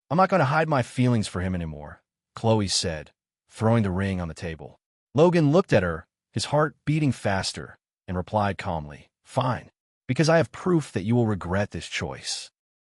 I'm not going to hide my feelings for him anymore, Chloe said, throwing the ring on the table. Logan looked at her, his heart beating faster, and replied calmly, "Fine, because I have proof that you will regret this choice."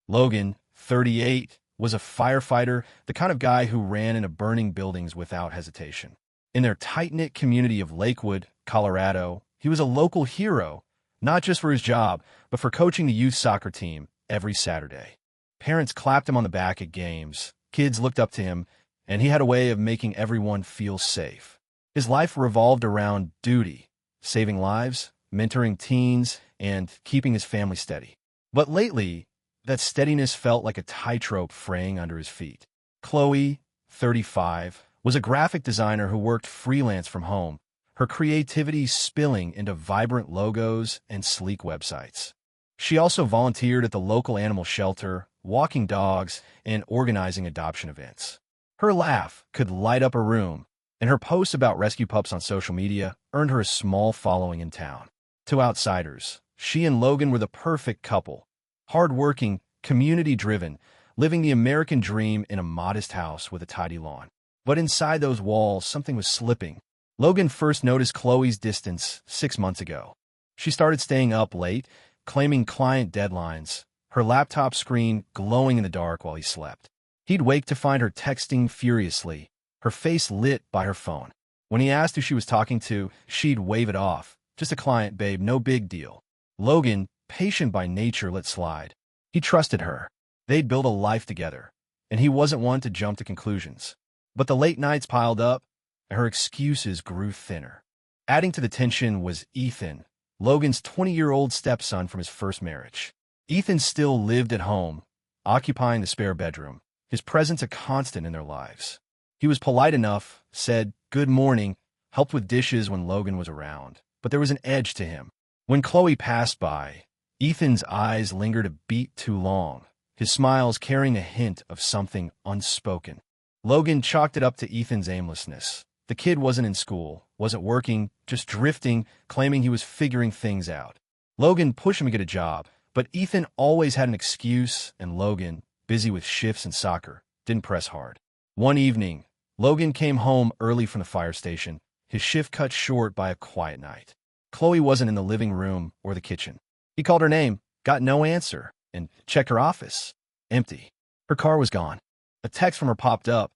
Logan, 38, was a firefighter, the kind of guy who ran into burning buildings without hesitation. In their tight-knit community of Lakewood, Colorado, he was a local hero, not just for his job, but for coaching the youth soccer team every Saturday. Parents clapped him on the back at games, kids looked up to him, and he had a way of making everyone feel safe. His life revolved around duty, saving lives, mentoring teens, and keeping his family steady. But lately, that steadiness felt like a tightrope fraying under his feet. Chloe, 35, was a graphic designer who worked freelance from home, her creativity spilling into vibrant logos and sleek websites. She also volunteered at the local animal shelter, walking dogs, and organizing adoption events. Her laugh could light up a room, and her posts about rescue pups on social media earned her a small following in town. To outsiders, she and Logan were the perfect couple. Hard-working, community-driven, living the American dream in a modest house with a tidy lawn. But inside those walls, something was slipping. Logan first noticed Chloe's distance 6 months ago. She started staying up late, claiming client deadlines, her laptop screen glowing in the dark while he slept. He'd wake to find her texting furiously, her face lit by her phone. When he asked who she was talking to, she'd wave it off. "Just a client, babe, no big deal." Logan, patient by nature, let slide. He trusted her. They'd built a life together, and he wasn't one to jump to conclusions. But the late nights piled up, and her excuses grew thinner. Adding to the tension was Ethan, Logan's 20-year-old stepson from his first marriage. Ethan still lived at home, occupying the spare bedroom, his presence a constant in their lives. He was polite enough, said good morning, helped with dishes when Logan was around, but there was an edge to him. When Chloe passed by, Ethan's eyes lingered a beat too long, his smiles carrying a hint of something unspoken. Logan chalked it up to Ethan's aimlessness. The kid wasn't in school, wasn't working, just drifting, claiming he was figuring things out. Logan pushed him to get a job, but Ethan always had an excuse, and Logan, busy with shifts and soccer, didn't press hard. One evening, Logan came home early from the fire station, his shift cut short by a quiet night. Chloe wasn't in the living room or the kitchen. He called her name, got no answer, and checked her office. Empty. Her car was gone. A text from her popped up.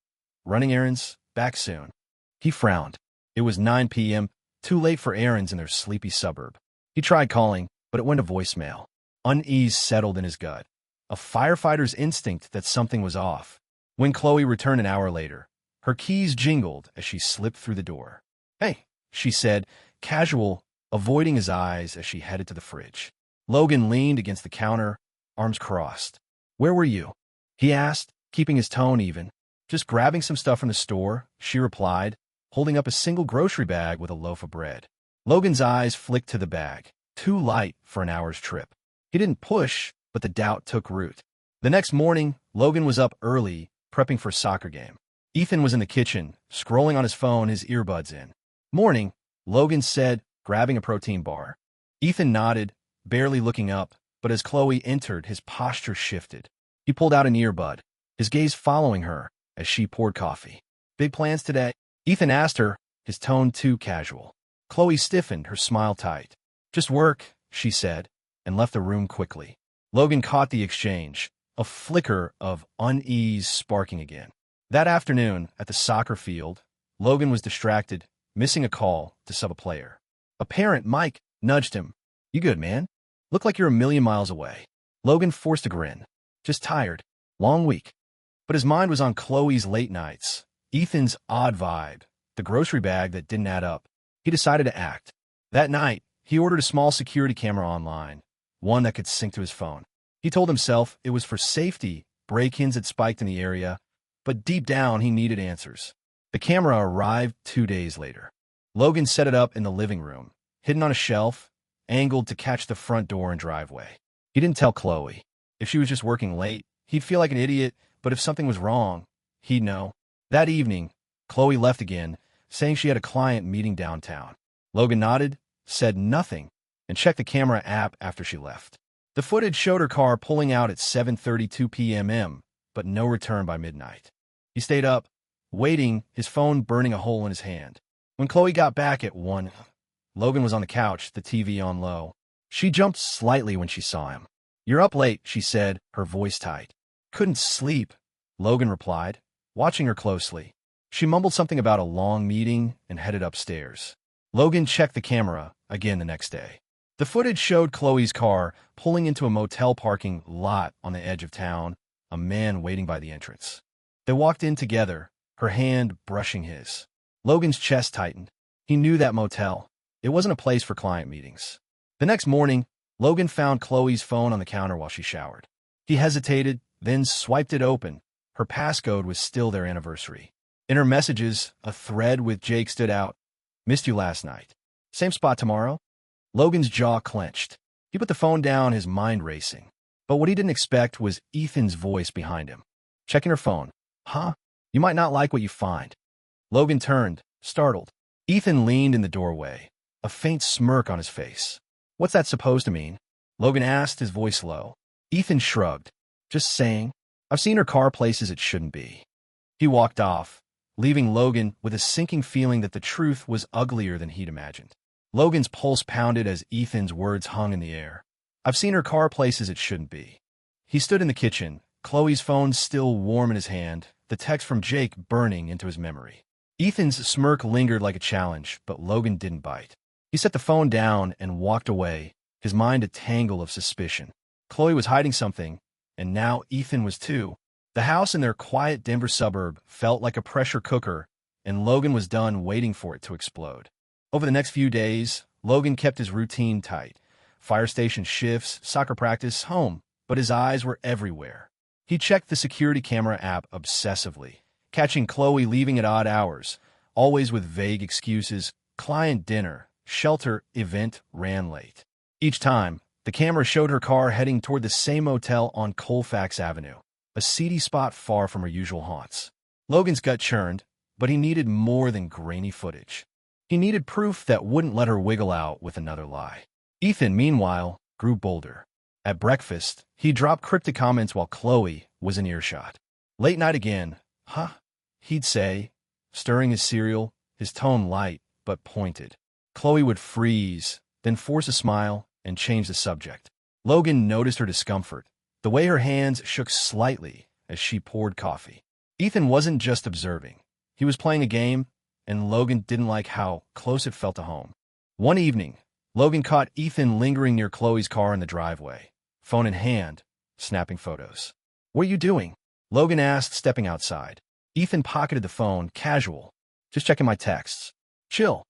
"Running errands, back soon." He frowned. It was 9 p.m., too late for errands in their sleepy suburb. He tried calling, but it went to voicemail. Unease settled in his gut, a firefighter's instinct that something was off. When Chloe returned an hour later, her keys jingled as she slipped through the door. "Hey," she said, casual, avoiding his eyes as she headed to the fridge. Logan leaned against the counter, arms crossed. "Where were you?" he asked, keeping his tone even. "Just grabbing some stuff from the store," she replied, holding up a single grocery bag with a loaf of bread. Logan's eyes flicked to the bag, too light for an hour's trip. He didn't push, but the doubt took root. The next morning, Logan was up early, prepping for a soccer game. Ethan was in the kitchen, scrolling on his phone, his earbuds in. "Morning," Logan said, grabbing a protein bar. Ethan nodded, barely looking up, but as Chloe entered, his posture shifted. He pulled out an earbud, his gaze following her as she poured coffee. "Big plans today?" Ethan asked her, his tone too casual. Chloe stiffened, her smile tight. "Just work," she said, and left the room quickly. Logan caught the exchange, a flicker of unease sparking again. That afternoon, at the soccer field, Logan was distracted, missing a call to sub a player. A parent, Mike, nudged him. "You good, man? Look like you're a million miles away." Logan forced a grin. "Just tired. Long week." But his mind was on Chloe's late nights, Ethan's odd vibe, the grocery bag that didn't add up. He decided to act. That night, he ordered a small security camera online, one that could sync to his phone. He told himself it was for safety, break-ins had spiked in the area, but deep down he needed answers. The camera arrived 2 days later. Logan set it up in the living room, hidden on a shelf, angled to catch the front door and driveway. He didn't tell Chloe. If she was just working late, he'd feel like an idiot, but if something was wrong, he'd know. That evening, Chloe left again, saying she had a client meeting downtown. Logan nodded, said nothing, and checked the camera app after she left. The footage showed her car pulling out at 7:32 p.m., but no return by midnight. He stayed up, waiting, his phone burning a hole in his hand. When Chloe got back at 1, Logan was on the couch, the TV on low. She jumped slightly when she saw him. "You're up late," she said, her voice tight. "Couldn't sleep," Logan replied, watching her closely. She mumbled something about a long meeting and headed upstairs. Logan checked the camera again the next day. The footage showed Chloe's car pulling into a motel parking lot on the edge of town, a man waiting by the entrance. They walked in together, her hand brushing his. Logan's chest tightened. He knew that motel. It wasn't a place for client meetings. The next morning, Logan found Chloe's phone on the counter while she showered. He hesitated, then swiped it open. Her passcode was still their anniversary. In her messages, a thread with Jake stood out. "Missed you last night. Same spot tomorrow?" Logan's jaw clenched. He put the phone down, his mind racing. But what he didn't expect was Ethan's voice behind him. Checking her phone. "Huh? You might not like what you find." Logan turned, startled. Ethan leaned in the doorway, a faint smirk on his face. "What's that supposed to mean?" Logan asked, his voice low. Ethan shrugged. "Just saying. I've seen her car places it shouldn't be." He walked off, leaving Logan with a sinking feeling that the truth was uglier than he'd imagined. Logan's pulse pounded as Ethan's words hung in the air. "I've seen her car places it shouldn't be." He stood in the kitchen, Chloe's phone still warm in his hand, the text from Jake burning into his memory. Ethan's smirk lingered like a challenge, but Logan didn't bite. He set the phone down and walked away, his mind a tangle of suspicion. Chloe was hiding something, and now Ethan was too. The house in their quiet Denver suburb felt like a pressure cooker, and Logan was done waiting for it to explode. Over the next few days, Logan kept his routine tight. Fire station shifts, soccer practice, home, but his eyes were everywhere. He checked the security camera app obsessively, catching Chloe leaving at odd hours, always with vague excuses: client dinner, shelter, event, ran late. Each time, the camera showed her car heading toward the same motel on Colfax Avenue, a seedy spot far from her usual haunts. Logan's gut churned, but he needed more than grainy footage. He needed proof that wouldn't let her wiggle out with another lie. Ethan, meanwhile, grew bolder. At breakfast, he dropped cryptic comments while Chloe was in earshot. "Late night again, huh?" he'd say, stirring his cereal, his tone light but pointed. Chloe would freeze, then force a smile and change the subject. Logan noticed her discomfort, the way her hands shook slightly as she poured coffee. Ethan wasn't just observing. He was playing a game, and Logan didn't like how close it felt to home. One evening, Logan caught Ethan lingering near Chloe's car in the driveway, phone in hand, snapping photos. "What are you doing?" Logan asked, stepping outside. Ethan pocketed the phone, casual. "Just checking my texts." "Chill."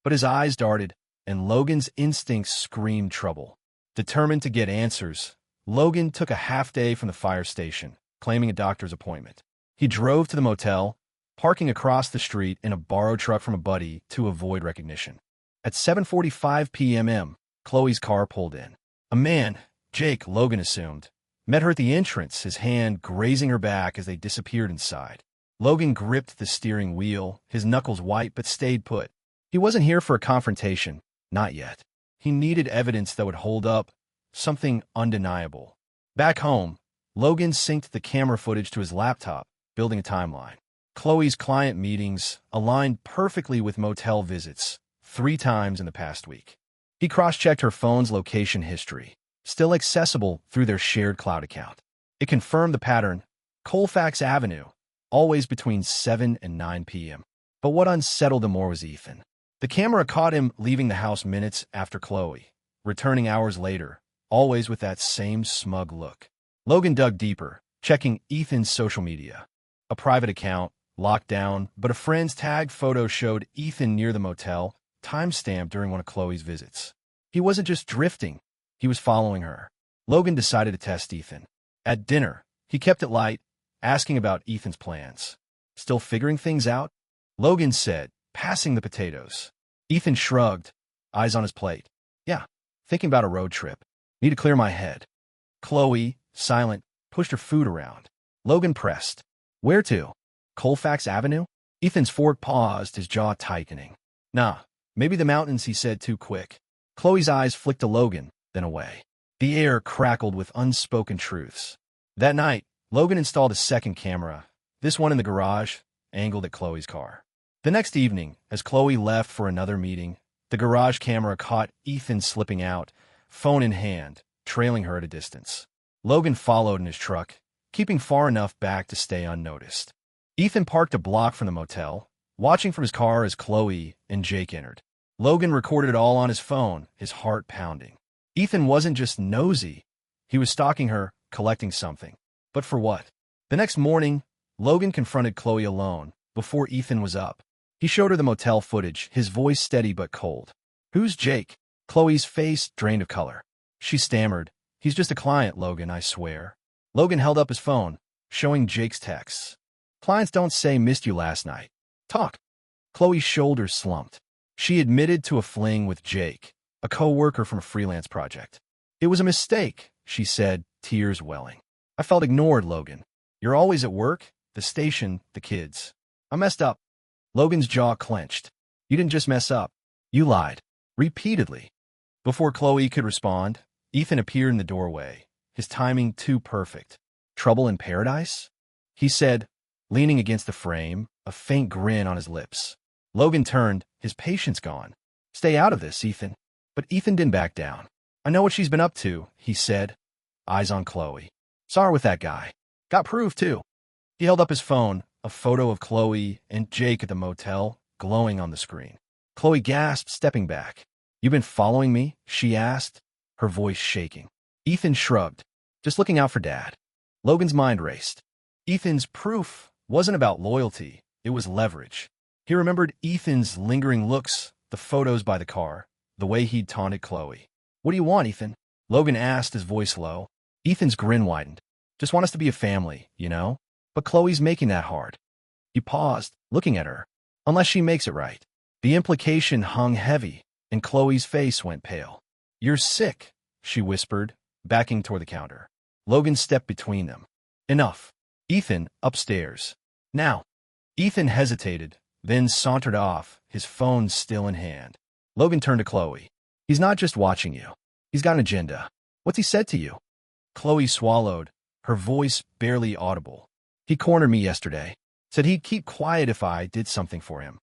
But his eyes darted, and Logan's instincts screamed trouble. Determined to get answers, Logan took a half day from the fire station, claiming a doctor's appointment. He drove to the motel, parking across the street in a borrowed truck from a buddy to avoid recognition. At 7:45 p.m., Chloe's car pulled in. A man, Jake, Logan assumed, met her at the entrance, his hand grazing her back as they disappeared inside. Logan gripped the steering wheel, his knuckles white but stayed put. He wasn't here for a confrontation, not yet. He needed evidence that would hold up, something undeniable. Back home, Logan synced the camera footage to his laptop, building a timeline. Chloe's client meetings aligned perfectly with motel visits, 3 times in the past week. He cross-checked her phone's location history, still accessible through their shared cloud account. It confirmed the pattern: Colfax Avenue, always between 7 and 9 p.m. But what unsettled him more was Ethan. The camera caught him leaving the house minutes after Chloe, returning hours later, always with that same smug look. Logan dug deeper, checking Ethan's social media. A private account, locked down, but a friend's tagged photo showed Ethan near the motel, timestamped during one of Chloe's visits. He wasn't just drifting, he was following her. Logan decided to test Ethan. At dinner, he kept it light, asking about Ethan's plans. "Still figuring things out?" Logan said, passing the potatoes. Ethan shrugged, eyes on his plate. "Yeah, thinking about a road trip. Need to clear my head." Chloe, silent, pushed her food around. Logan pressed. "Where to? Colfax Avenue?" Ethan's fork paused, his jaw tightening. "Nah, maybe the mountains," he said too quick. Chloe's eyes flicked to Logan, then away. The air crackled with unspoken truths. That night, Logan installed a second camera, this one in the garage, angled at Chloe's car. The next evening, as Chloe left for another meeting, the garage camera caught Ethan slipping out, phone in hand, trailing her at a distance. Logan followed in his truck, keeping far enough back to stay unnoticed. Ethan parked a block from the motel, watching from his car as Chloe and Jake entered. Logan recorded it all on his phone, his heart pounding. Ethan wasn't just nosy. He was stalking her, collecting something. But for what? The next morning, Logan confronted Chloe alone, before Ethan was up. He showed her the motel footage, his voice steady but cold. "Who's Jake?" Chloe's face drained of color. She stammered, "He's just a client, Logan, I swear." Logan held up his phone, showing Jake's texts. "Clients don't say missed you last night. Talk." Chloe's shoulders slumped. She admitted to a fling with Jake, a co-worker from a freelance project. "It was a mistake," she said, tears welling. "I felt ignored, Logan. You're always at work, the station, the kids. I messed up." Logan's jaw clenched. "You didn't just mess up. You lied. Repeatedly." Before Chloe could respond, Ethan appeared in the doorway, his timing too perfect. "Trouble in paradise?" he said, leaning against the frame, a faint grin on his lips. Logan turned, his patience gone. "Stay out of this, Ethan." But Ethan didn't back down. "I know what she's been up to," he said, eyes on Chloe. "Saw her with that guy. Got proof, too." He held up his phone, a photo of Chloe and Jake at the motel, glowing on the screen. Chloe gasped, stepping back. "You've been following me?" she asked, her voice shaking. Ethan shrugged. "Just looking out for Dad." Logan's mind raced. Ethan's proof wasn't about loyalty, it was leverage. He remembered Ethan's lingering looks, the photos by the car, the way he'd taunted Chloe. "What do you want, Ethan?" Logan asked, his voice low. Ethan's grin widened. "Just want us to be a family, you know? But Chloe's making that hard." He paused, looking at her. "Unless she makes it right." The implication hung heavy, and Chloe's face went pale. "You're sick," she whispered, backing toward the counter. Logan stepped between them. "Enough." "Ethan, upstairs." "Now." Ethan hesitated, then sauntered off, his phone still in hand. Logan turned to Chloe. "He's not just watching you. He's got an agenda. What's he said to you?" Chloe swallowed, her voice barely audible. "He cornered me yesterday. Said he'd keep quiet if I did something for him."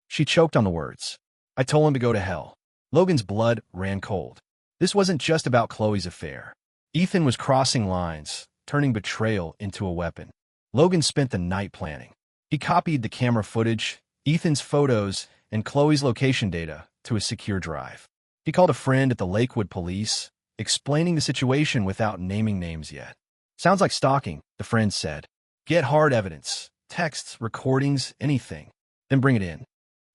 She choked on the words. "I told him to go to hell." Logan's blood ran cold. This wasn't just about Chloe's affair. Ethan was crossing lines, turning betrayal into a weapon. Logan spent the night planning. He copied the camera footage, Ethan's photos, and Chloe's location data to a secure drive. He called a friend at the Lakewood police, explaining the situation without naming names yet. "Sounds like stalking," the friend said. "Get hard evidence, texts, recordings, anything. Then bring it in."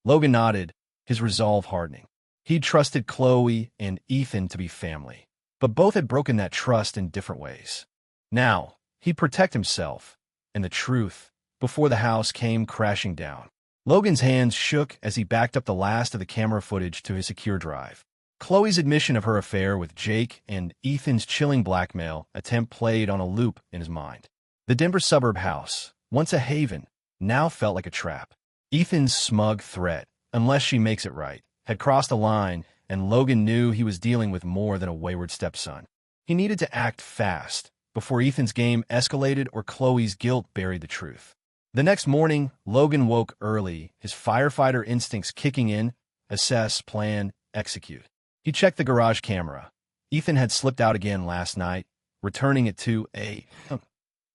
Logan nodded, his resolve hardening. He'd trusted Chloe and Ethan to be family, but both had broken that trust in different ways. Now, he'd protect himself and the truth before the house came crashing down. Logan's hands shook as he backed up the last of the camera footage to his secure drive. Chloe's admission of her affair with Jake and Ethan's chilling blackmail attempt played on a loop in his mind. The Denver suburb house, once a haven, now felt like a trap. Ethan's smug threat, "unless she makes it right," had crossed a line, and Logan knew he was dealing with more than a wayward stepson. He needed to act fast, before Ethan's game escalated or Chloe's guilt buried the truth. The next morning, Logan woke early, his firefighter instincts kicking in, assess, plan, execute. He checked the garage camera. Ethan had slipped out again last night, returning it to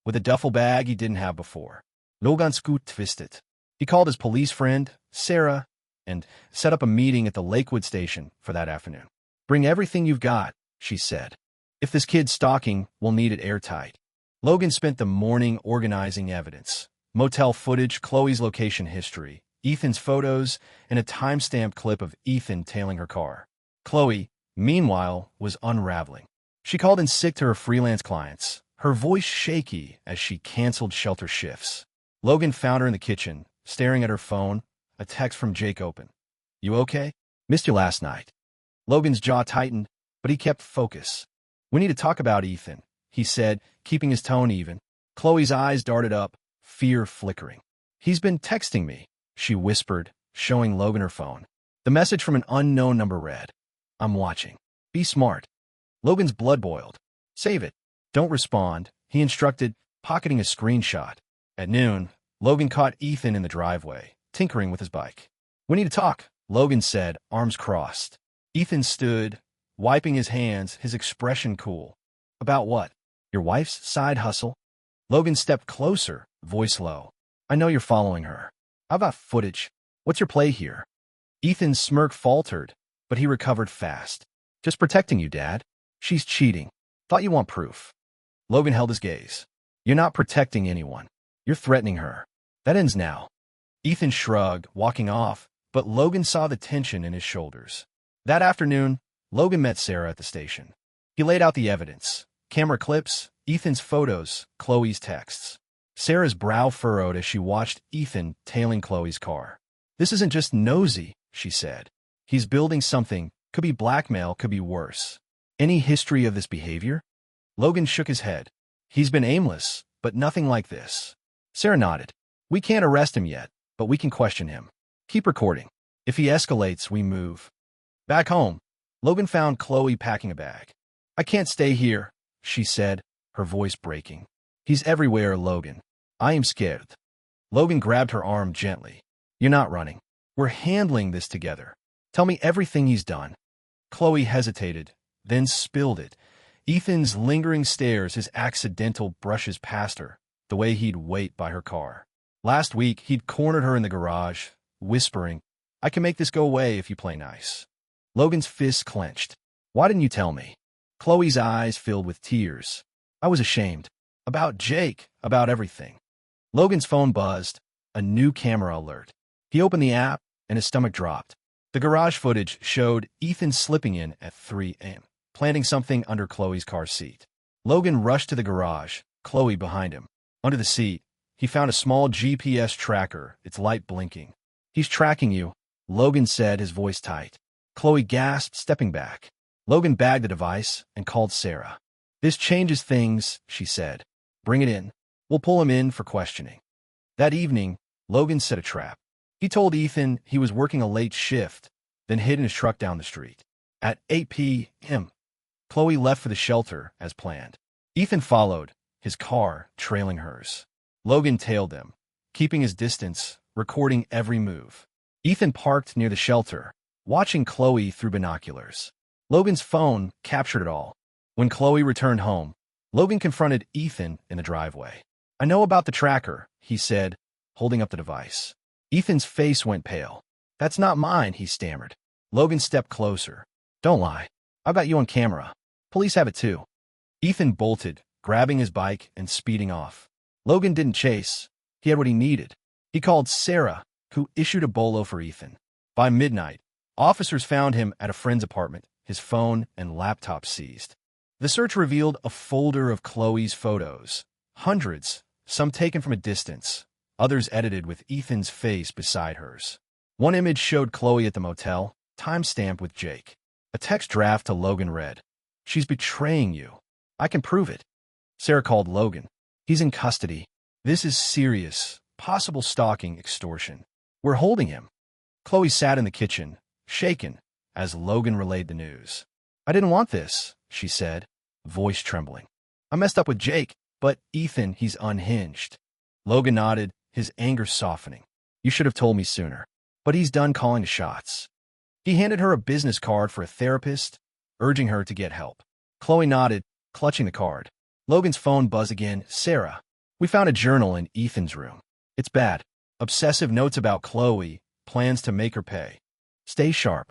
with a duffel bag he didn't have before. Logan scoot twisted. He called his police friend, Sarah, and set up a meeting at the Lakewood station for that afternoon. "Bring everything you've got," she said. "If this kid's stalking, we'll need it airtight." Logan spent the morning organizing evidence. Motel footage, Chloe's location history, Ethan's photos, and a time-stamped clip of Ethan tailing her car. Chloe, meanwhile, was unraveling. She called in sick to her freelance clients, her voice shaky as she canceled shelter shifts. Logan found her in the kitchen, staring at her phone, a text from Jake open. "You okay? Missed you last night." Logan's jaw tightened, but he kept focus. "We need to talk about Ethan," he said, keeping his tone even. Chloe's eyes darted up, fear flickering. "He's been texting me," she whispered, showing Logan her phone. The message from an unknown number read, "I'm watching. Be smart." Logan's blood boiled. "Save it. Don't respond," he instructed, pocketing a screenshot. At noon, Logan caught Ethan in the driveway, tinkering with his bike. "We need to talk," Logan said, arms crossed. Ethan stood, wiping his hands, his expression cool. "About what? Your wife's side hustle?" Logan stepped closer, voice low. "I know you're following her. How about footage? What's your play here?" Ethan's smirk faltered, but he recovered fast. "Just protecting you, Dad. She's cheating. Thought you want proof." Logan held his gaze. "You're not protecting anyone. You're threatening her. That ends now." Ethan shrugged, walking off, but Logan saw the tension in his shoulders. That afternoon, Logan met Sarah at the station. He laid out the evidence: camera clips, Ethan's photos, Chloe's texts. Sarah's brow furrowed as she watched Ethan tailing Chloe's car. "This isn't just nosy," she said. "He's building something. Could be blackmail, could be worse. Any history of this behavior?" Logan shook his head. "He's been aimless, but nothing like this." Sarah nodded. "We can't arrest him yet, but we can question him. Keep recording. If he escalates, we move." Back home, Logan found Chloe packing a bag. "I can't stay here," she said, her voice breaking. "He's everywhere, Logan. I am scared." Logan grabbed her arm gently. "You're not running. We're handling this together. Tell me everything he's done." Chloe hesitated, then spilled it. Ethan's lingering stares, his accidental brushes past her, the way he'd wait by her car. Last week, he'd cornered her in the garage, whispering, "I can make this go away if you play nice." Logan's fists clenched. "Why didn't you tell me?" Chloe's eyes filled with tears. "I was ashamed. About Jake, about everything." Logan's phone buzzed, a new camera alert. He opened the app, and his stomach dropped. The garage footage showed Ethan slipping in at 3 a.m., planting something under Chloe's car seat. Logan rushed to the garage, Chloe behind him. Under the seat, he found a small GPS tracker, its light blinking. "He's tracking you," Logan said, his voice tight. Chloe gasped, stepping back. Logan bagged the device and called Sarah. "This changes things," she said. "Bring it in. We'll pull him in for questioning." That evening, Logan set a trap. He told Ethan he was working a late shift, then hid in his truck down the street. At 8 p.m., Chloe left for the shelter as planned. Ethan followed, his car trailing hers. Logan tailed them, keeping his distance, recording every move. Ethan parked near the shelter, watching Chloe through binoculars. Logan's phone captured it all. When Chloe returned home, Logan confronted Ethan in the driveway. "I know about the tracker," he said, holding up the device. Ethan's face went pale. "That's not mine," he stammered. Logan stepped closer. "Don't lie. I've got you on camera. Police have it too." Ethan bolted, grabbing his bike and speeding off. Logan didn't chase. He had what he needed. He called Sarah, who issued a bolo for Ethan. By midnight, officers found him at a friend's apartment, his phone and laptop seized. The search revealed a folder of Chloe's photos. Hundreds, some taken from a distance, others edited with Ethan's face beside hers. One image showed Chloe at the motel, time-stamped with Jake. A text draft to Logan read, "She's betraying you. I can prove it." Sarah called Logan. "He's in custody. This is serious. Possible stalking, extortion. We're holding him." Chloe sat in the kitchen, shaken, as Logan relayed the news. "I didn't want this," she said, voice trembling. "I messed up with Jake, but Ethan, he's unhinged." Logan nodded, his anger softening. "You should have told me sooner. But he's done calling the shots." He handed her a business card for a therapist, urging her to get help. Chloe nodded, clutching the card. Logan's phone buzzed again. "Sarah, we found a journal in Ethan's room. It's bad. Obsessive notes about Chloe, plans to make her pay. Stay sharp."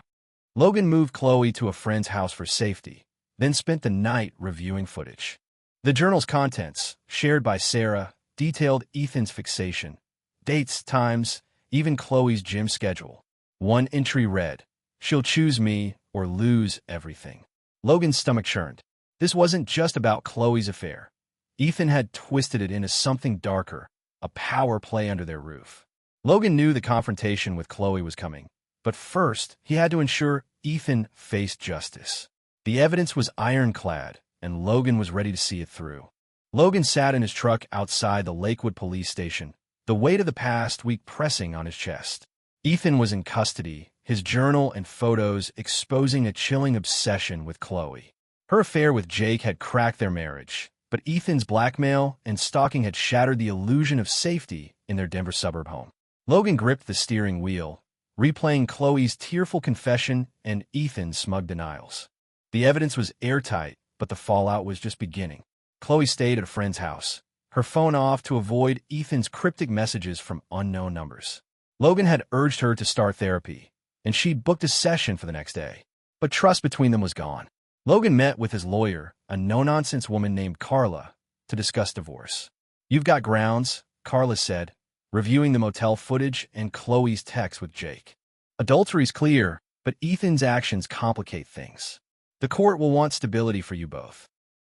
Logan moved Chloe to a friend's house for safety, then spent the night reviewing footage. The journal's contents, shared by Sarah, detailed Ethan's fixation, dates, times, even Chloe's gym schedule. One entry read, "She'll choose me or lose everything." Logan's stomach churned. This wasn't just about Chloe's affair. Ethan had twisted it into something darker, a power play under their roof. Logan knew the confrontation with Chloe was coming, but first he had to ensure Ethan faced justice. The evidence was ironclad, and Logan was ready to see it through. Logan sat in his truck outside the Lakewood police station, the weight of the past week pressing on his chest. Ethan was in custody, his journal and photos exposing a chilling obsession with Chloe. Her affair with Jake had cracked their marriage, but Ethan's blackmail and stalking had shattered the illusion of safety in their Denver suburb home. Logan gripped the steering wheel, replaying Chloe's tearful confession and Ethan's smug denials. The evidence was airtight, but the fallout was just beginning. Chloe stayed at a friend's house, her phone off to avoid Ethan's cryptic messages from unknown numbers. Logan had urged her to start therapy, and she'd booked a session for the next day. But trust between them was gone. Logan met with his lawyer, a no-nonsense woman named Carla, to discuss divorce. "You've got grounds," Carla said, reviewing the motel footage and Chloe's text with Jake. "Adultery's clear, but Ethan's actions complicate things. The court will want stability for you both."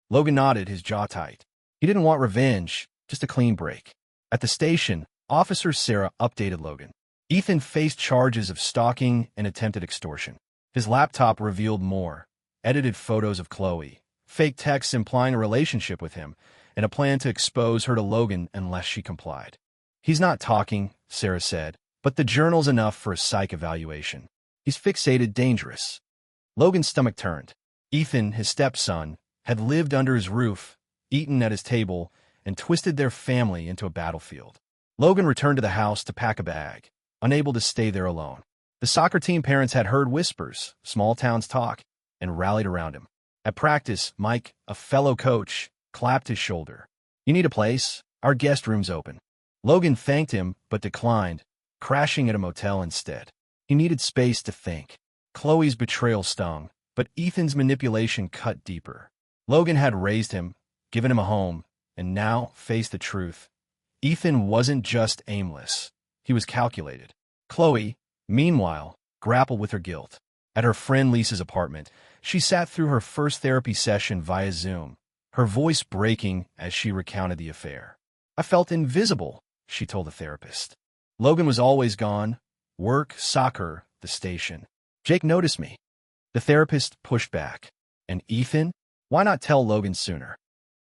Logan nodded, his jaw tight. He didn't want revenge, just a clean break. At the station, Officer Sarah updated Logan. Ethan faced charges of stalking and attempted extortion. His laptop revealed more: edited photos of Chloe, fake texts implying a relationship with him, and a plan to expose her to Logan unless she complied. "He's not talking," Sarah said, "but the journal's enough for a psych evaluation. He's fixated, dangerous." Logan's stomach turned. Ethan, his stepson, had lived under his roof, eaten at his table, and twisted their family into a battlefield. Logan returned to the house to pack a bag, unable to stay there alone. The soccer team parents had heard whispers, small towns talk, and rallied around him. At practice, Mike, a fellow coach, clapped his shoulder. "You need a place? Our guest room's open." Logan thanked him, but declined, crashing at a motel instead. He needed space to think. Chloe's betrayal stung, but Ethan's manipulation cut deeper. Logan had raised him, given him a home, and now faced the truth. Ethan wasn't just aimless. He was calculated. Chloe, meanwhile, grappled with her guilt. At her friend Lisa's apartment, she sat through her first therapy session via Zoom, her voice breaking as she recounted the affair. "I felt invisible," she told the therapist. "Logan was always gone. Work, soccer, the station. Jake noticed me." The therapist pushed back. "And Ethan? Why not tell Logan sooner?"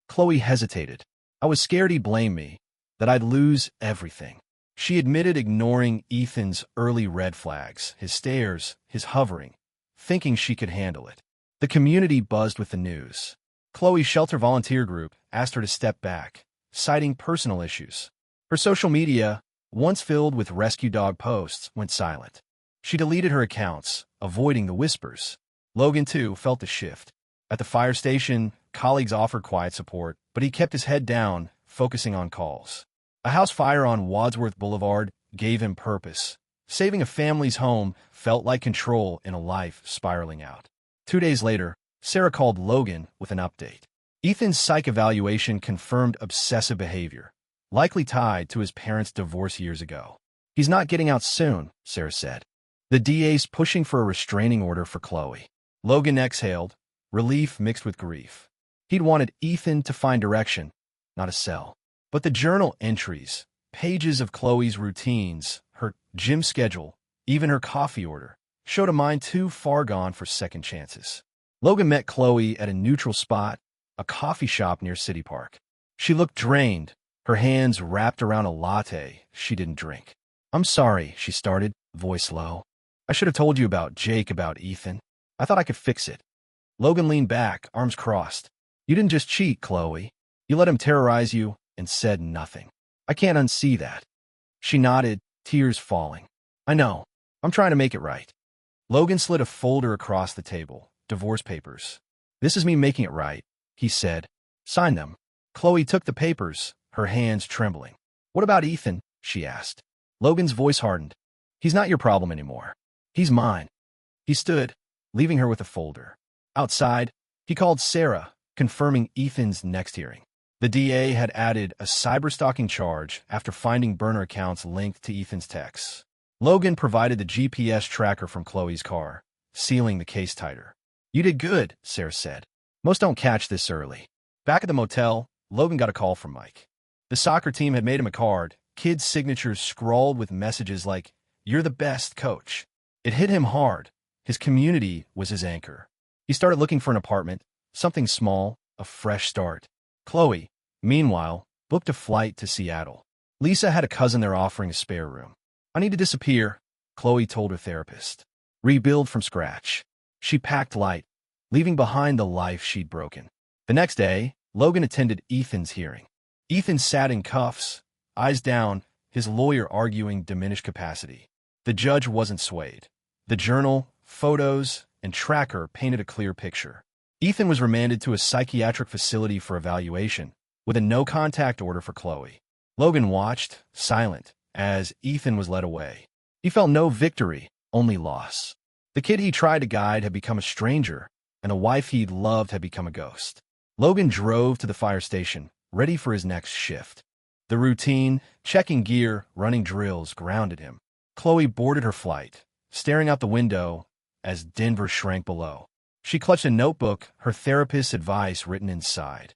Chloe hesitated. "I was scared he'd blame me, that I'd lose everything." She admitted ignoring Ethan's early red flags, his stares, his hovering, thinking she could handle it. The community buzzed with the news. Chloe's shelter volunteer group asked her to step back, citing personal issues. Her social media, once filled with rescue dog posts, went silent. She deleted her accounts, avoiding the whispers. Logan, too, felt the shift. At the fire station, colleagues offered quiet support, but he kept his head down, focusing on calls. A house fire on Wadsworth Boulevard gave him purpose. Saving a family's home felt like control in a life spiraling out. 2 days later, Sarah called Logan with an update. Ethan's psych evaluation confirmed obsessive behavior, likely tied to his parents' divorce years ago. "He's not getting out soon," Sarah said. "The DA's pushing for a restraining order for Chloe." Logan exhaled, relief mixed with grief. He'd wanted Ethan to find direction, not a cell. But the journal entries, pages of Chloe's routines, her gym schedule, even her coffee order, showed a mind too far gone for second chances. Logan met Chloe at a neutral spot, a coffee shop near City Park. She looked drained, her hands wrapped around a latte she didn't drink. "I'm sorry," she started, voice low. "I should have told you about Jake, about Ethan. I thought I could fix it." Logan leaned back, arms crossed. "You didn't just cheat, Chloe. You let him terrorize you and said nothing. I can't unsee that." She nodded, tears falling. "I know. I'm trying to make it right." Logan slid a folder across the table, divorce papers. "This is me making it right," he said. "Sign them." Chloe took the papers, her hands trembling. "What about Ethan?" she asked. Logan's voice hardened. "He's not your problem anymore. He's mine." He stood, leaving her with a folder. Outside, he called Sarah, confirming Ethan's next hearing. The DA had added a cyberstalking charge after finding burner accounts linked to Ethan's texts. Logan provided the GPS tracker from Chloe's car, sealing the case tighter. "You did good," Sarah said. "Most don't catch this early." Back at the motel, Logan got a call from Mike. The soccer team had made him a card, kids' signatures scrawled with messages like, "You're the best, coach." It hit him hard. His community was his anchor. He started looking for an apartment, something small, a fresh start. Chloe, meanwhile, booked a flight to Seattle. Lisa had a cousin there offering a spare room. "I need to disappear," Chloe told her therapist. "Rebuild from scratch." She packed light, leaving behind the life she'd broken. The next day, Logan attended Ethan's hearing. Ethan sat in cuffs, eyes down, his lawyer arguing diminished capacity. The judge wasn't swayed. The journal, photos, and tracker painted a clear picture. Ethan was remanded to a psychiatric facility for evaluation, with a no-contact order for Chloe. Logan watched, silent, as Ethan was led away. He felt no victory, only loss. The kid he tried to guide had become a stranger, and the wife he'd loved had become a ghost. Logan drove to the fire station, ready for his next shift. The routine, checking gear, running drills, grounded him. Chloe boarded her flight, staring out the window as Denver shrank below. She clutched a notebook, her therapist's advice written inside.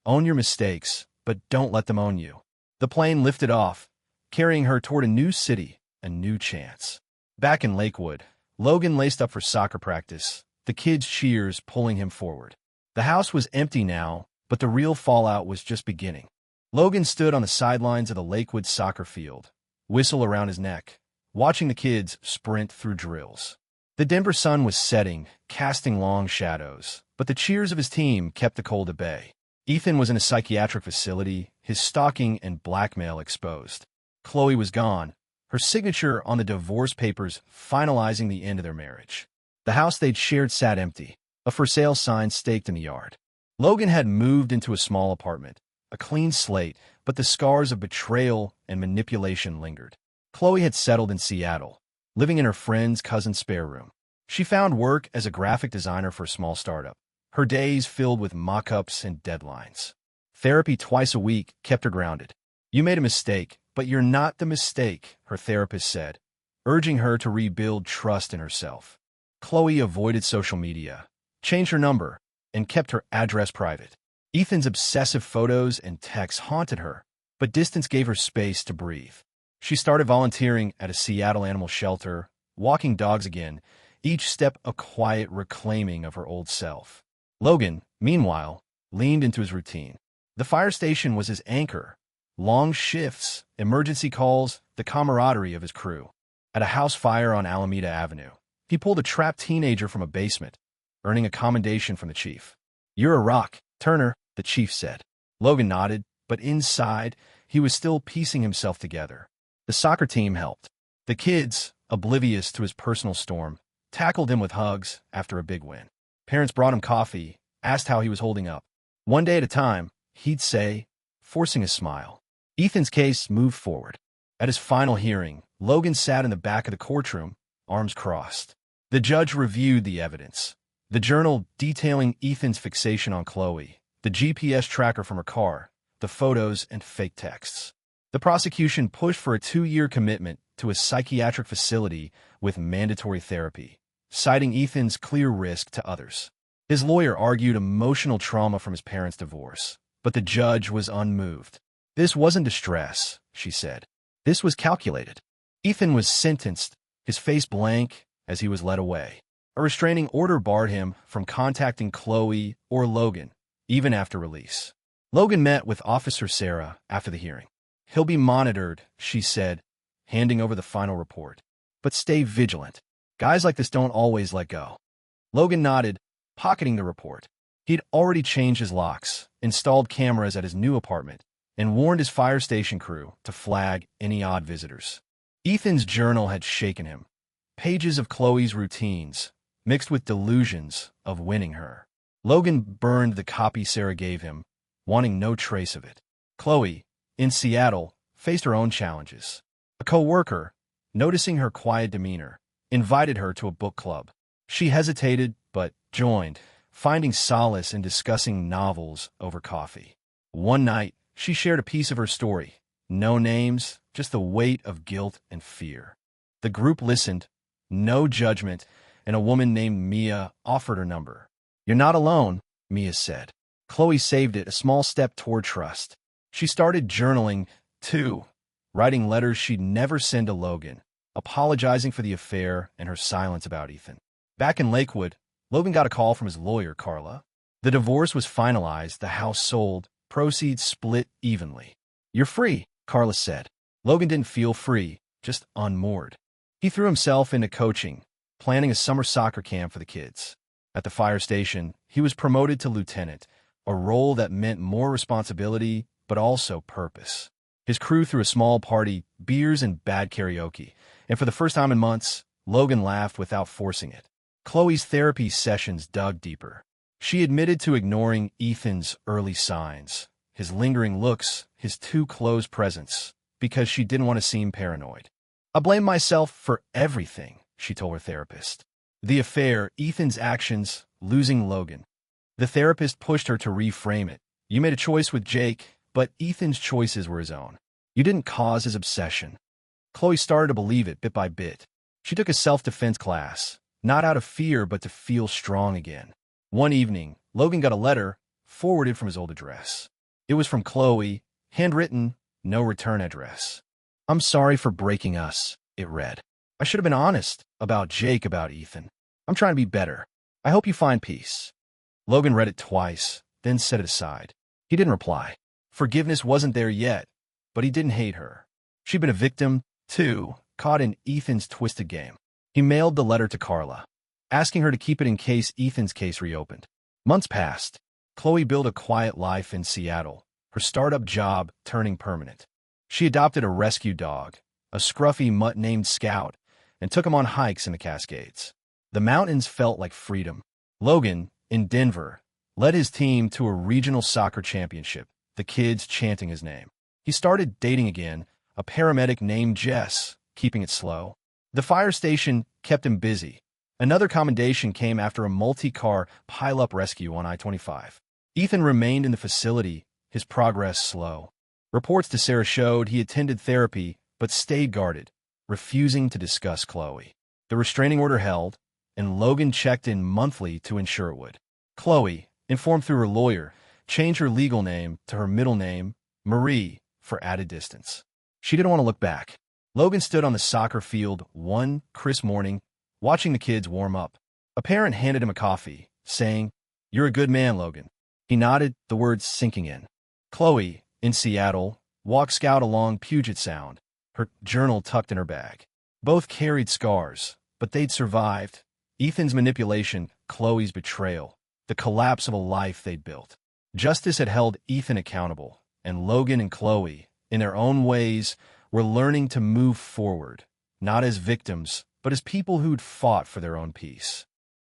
Own your mistakes, but don't let them own you. The plane lifted off, carrying her toward a new city, a new chance. Back in Lakewood, Logan laced up for soccer practice, the kids' cheers pulling him forward. The house was empty now, but the real fallout was just beginning. Logan stood on the sidelines of the Lakewood soccer field, whistle around his neck, watching the kids sprint through drills. The Denver sun was setting, casting long shadows, but the cheers of his team kept the cold at bay. Ethan was in a psychiatric facility, his stalking and blackmail exposed. Chloe was gone, her signature on the divorce papers finalizing the end of their marriage. The house they'd shared sat empty, a for sale sign staked in the yard. Logan had moved into a small apartment, a clean slate, but the scars of betrayal and manipulation lingered. Chloe had settled in Seattle, living in her friend's cousin's spare room. She found work as a graphic designer for a small startup, her days filled with mock-ups and deadlines. Therapy twice a week kept her grounded. You made a mistake, but you're not the mistake, her therapist said, urging her to rebuild trust in herself. Chloe avoided social media, changed her number, and kept her address private. Ethan's obsessive photos and texts haunted her, but distance gave her space to breathe. She started volunteering at a Seattle animal shelter, walking dogs again, each step a quiet reclaiming of her old self. Logan, meanwhile, leaned into his routine. The fire station was his anchor. Long shifts, emergency calls, the camaraderie of his crew. At a house fire on Alameda Avenue, he pulled a trapped teenager from a basement, earning a commendation from the chief. "You're a rock, Turner," the chief said. Logan nodded, but inside, he was still piecing himself together. The soccer team helped. The kids, oblivious to his personal storm, tackled him with hugs after a big win. Parents brought him coffee, asked how he was holding up. One day at a time, he'd say, forcing a smile. Ethan's case moved forward. At his final hearing, Logan sat in the back of the courtroom, arms crossed. The judge reviewed the evidence. The journal detailing Ethan's fixation on Chloe, the GPS tracker from her car, the photos and fake texts. The prosecution pushed for a 2-year commitment to a psychiatric facility with mandatory therapy, citing Ethan's clear risk to others. His lawyer argued emotional trauma from his parents' divorce, but the judge was unmoved. "This wasn't distress," she said. "This was calculated." Ethan was sentenced, his face blank, as he was led away. A restraining order barred him from contacting Chloe or Logan, even after release. Logan met with Officer Sarah after the hearing. "He'll be monitored," she said, handing over the final report. "But stay vigilant. Guys like this don't always let go." Logan nodded, pocketing the report. He'd already changed his locks, installed cameras at his new apartment, and warned his fire station crew to flag any odd visitors. Ethan's journal had shaken him. Pages of Chloe's routines, mixed with delusions of winning her. Logan burned the copy Sarah gave him, wanting no trace of it. Chloe, in Seattle, faced her own challenges. A co-worker, noticing her quiet demeanor, invited her to a book club. She hesitated, but joined, finding solace in discussing novels over coffee. One night, she shared a piece of her story. No names, just the weight of guilt and fear. The group listened, no judgment, and a woman named Mia offered her number. "You're not alone," Mia said. Chloe saved it, a small step toward trust. She started journaling, too, writing letters she'd never send to Logan, apologizing for the affair and her silence about Ethan. Back in Lakewood, Logan got a call from his lawyer, Carla. The divorce was finalized, the house sold, proceeds split evenly. "You're free," Carla said. Logan didn't feel free, just unmoored. He threw himself into coaching, planning a summer soccer camp for the kids. At the fire station, he was promoted to lieutenant, a role that meant more responsibility but also purpose. His crew threw a small party, beers and bad karaoke, and for the first time in months, Logan laughed without forcing it. Chloe's therapy sessions dug deeper. She admitted to ignoring Ethan's early signs, his lingering looks, his too close presence, because she didn't want to seem paranoid. "I blame myself for everything," she told her therapist. The affair, Ethan's actions, losing Logan. The therapist pushed her to reframe it. "You made a choice with Jake, but Ethan's choices were his own. You didn't cause his obsession." Chloe started to believe it bit by bit. She took a self-defense class, not out of fear but to feel strong again. One evening, Logan got a letter forwarded from his old address. It was from Chloe, handwritten, no return address. "I'm sorry for breaking us," it read. "I should have been honest about Jake, about Ethan. I'm trying to be better. I hope you find peace." Logan read it twice, then set it aside. He didn't reply. Forgiveness wasn't there yet, but he didn't hate her. She'd been a victim, too, caught in Ethan's twisted game. He mailed the letter to Carla, asking her to keep it in case Ethan's case reopened. Months passed. Chloe built a quiet life in Seattle, her startup job turning permanent. She adopted a rescue dog, a scruffy mutt named Scout, and took him on hikes in the Cascades. The mountains felt like freedom. Logan, in Denver, led his team to a regional soccer championship, the kids chanting his name. He started dating again, a paramedic named Jess, keeping it slow. The fire station kept him busy. Another commendation came after a multi-car pile-up rescue on I-25. Ethan remained in the facility, his progress slow. Reports to Sarah showed he attended therapy but stayed guarded, refusing to discuss Chloe. The restraining order held, and Logan checked in monthly to ensure it would. Chloe, informed through her lawyer, changed her legal name to her middle name, Marie, for added distance. She didn't want to look back. Logan stood on the soccer field one crisp morning, watching the kids warm up. A parent handed him a coffee, saying, "You're a good man, Logan." He nodded, the words sinking in. Chloe, in Seattle, walked Scout along Puget Sound, her journal tucked in her bag. Both carried scars, but they'd survived. Ethan's manipulation, Chloe's betrayal, the collapse of a life they'd built. Justice had held Ethan accountable, and Logan and Chloe, in their own ways, were learning to move forward, not as victims, but as people who'd fought for their own peace.